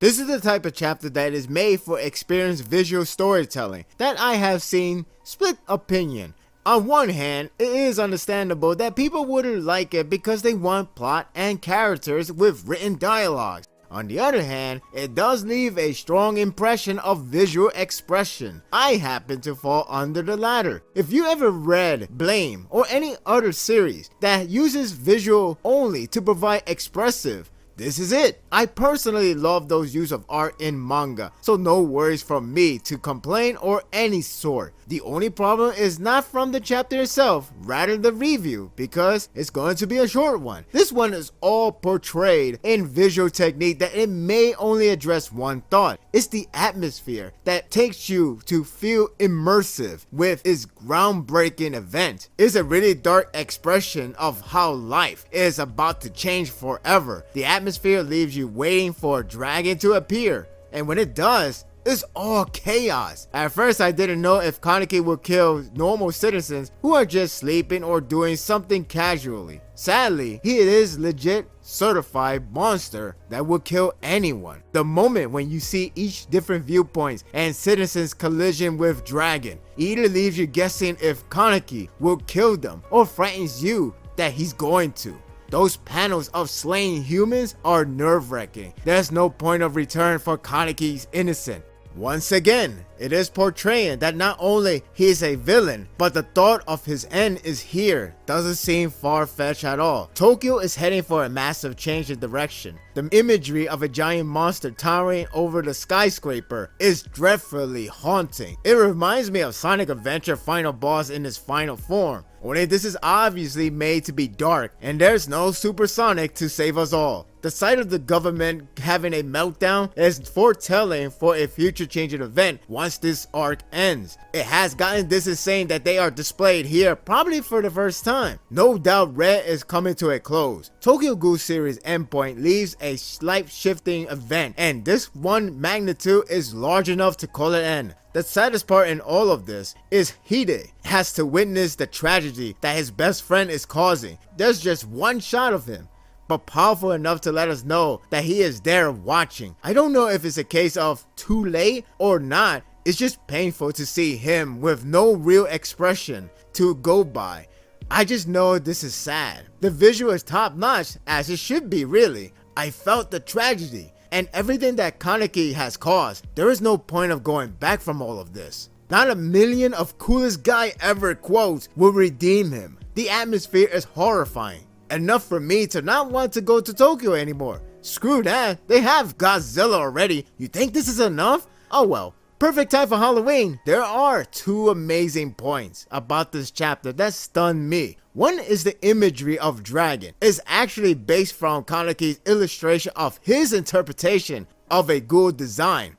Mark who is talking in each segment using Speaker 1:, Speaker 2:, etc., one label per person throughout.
Speaker 1: This is the type of chapter that is made for experienced visual storytelling that I have seen split opinion. On one hand, it is understandable that people wouldn't like it because they want plot and characters with written dialogues. On the other hand, it does leave a strong impression of visual expression. I happen to fall under the latter. If you ever read Blame or any other series that uses visual only to provide expressive, this is it. I personally love those use of art in manga, so no worries from me to complain or any sort. The only problem is not from the chapter itself, rather the review, because it's going to be a short one. This one is all portrayed in visual technique that it may only address one thought. It's the atmosphere that takes you to feel immersive with its groundbreaking event. It's a really dark expression of how life is about to change forever. The atmosphere leaves you waiting for a dragon to appear, and when it does, it's all chaos. At first I didn't know if Kaneki would kill normal citizens who are just sleeping or doing something casually. Sadly, he is legit certified monster that will kill anyone. The moment when you see each different viewpoints and citizens collision with dragon either leaves you guessing if Kaneki will kill them or frightens you that he's going to. Those panels of slaying humans are nerve-wracking. There's no point of return for Kaneki's innocent. Once again, it is portraying that not only he is a villain, but the thought of his end is here doesn't seem far-fetched at all. Tokyo is heading for a massive change in direction. The imagery of a giant monster towering over the skyscraper is dreadfully haunting. It reminds me of Sonic Adventure final boss in his final form. Only this is obviously made to be dark, and there's no Super Sonic to save us all. The sight of the government having a meltdown is foretelling for a future changing event once this arc ends. It has gotten this insane that they are displayed here probably for the first time. No doubt Red is coming to a close. Tokyo Ghoul series endpoint leaves a slight shifting event, and this one magnitude is large enough to call it end. The saddest part in all of this is Hide has to witness the tragedy that his best friend is causing. There's just one shot of him, but powerful enough to let us know that he is there watching. I don't know if it's a case of too late or not. It's just painful to see him with no real expression to go by. I just know this is sad. The visual is top notch, as it should be really. I felt the tragedy and everything that Kaneki has caused. There is no point of going back from all of this. Not a million of coolest guy ever quotes will redeem him. The atmosphere is horrifying. Enough for me to not want to go to Tokyo anymore. Screw that, they have Godzilla already. You think this is enough? Oh well. Perfect time for Halloween. There are two amazing points about this chapter that stunned me. One is the imagery of dragon. It's actually based from Kaneki's illustration of his interpretation of a ghoul design.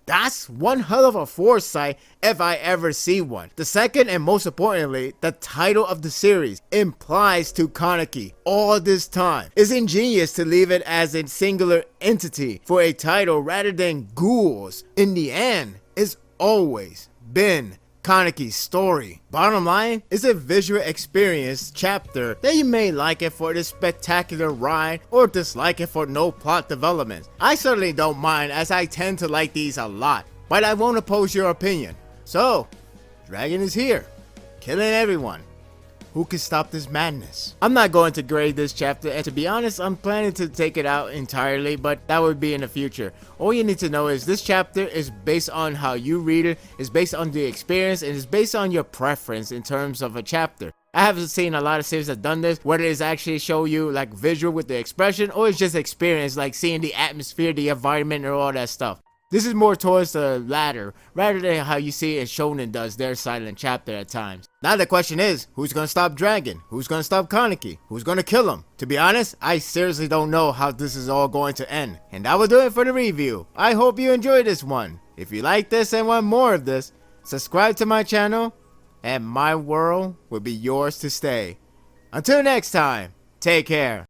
Speaker 1: That's one hell of a foresight if I ever see one. The second, and most importantly, the title of the series implies to Kaneki all this time. It's ingenious to leave it as a singular entity for a title rather than ghouls. In the end, it's always been Kaneki's story. Bottom line, it's a visual experience chapter that you may like it for this spectacular ride or dislike it for no plot development. I certainly don't mind, as I tend to like these a lot, but I won't oppose your opinion. So, Dragon is here, killing everyone. Who can stop this madness? I'm not going to grade this chapter, and to be honest, I'm planning to take it out entirely, but that would be in the future. All you need to know is this chapter is based on how you read it, is based on the experience, and is based on your preference in terms of a chapter. I haven't seen a lot of series that done this, whether it's actually show you like visual with the expression, or it's just experience, like seeing the atmosphere, the environment, and all that stuff. This is more towards the latter, rather than how you see it Shonen does their silent chapter at times. Now the question is, who's gonna stop Dragon? Who's gonna stop Kaneki? Who's gonna kill him? To be honest, I seriously don't know how this is all going to end. And that will do it for the review. I hope you enjoyed this one. If you like this and want more of this, subscribe to my channel, and my world will be yours to stay. Until next time, take care.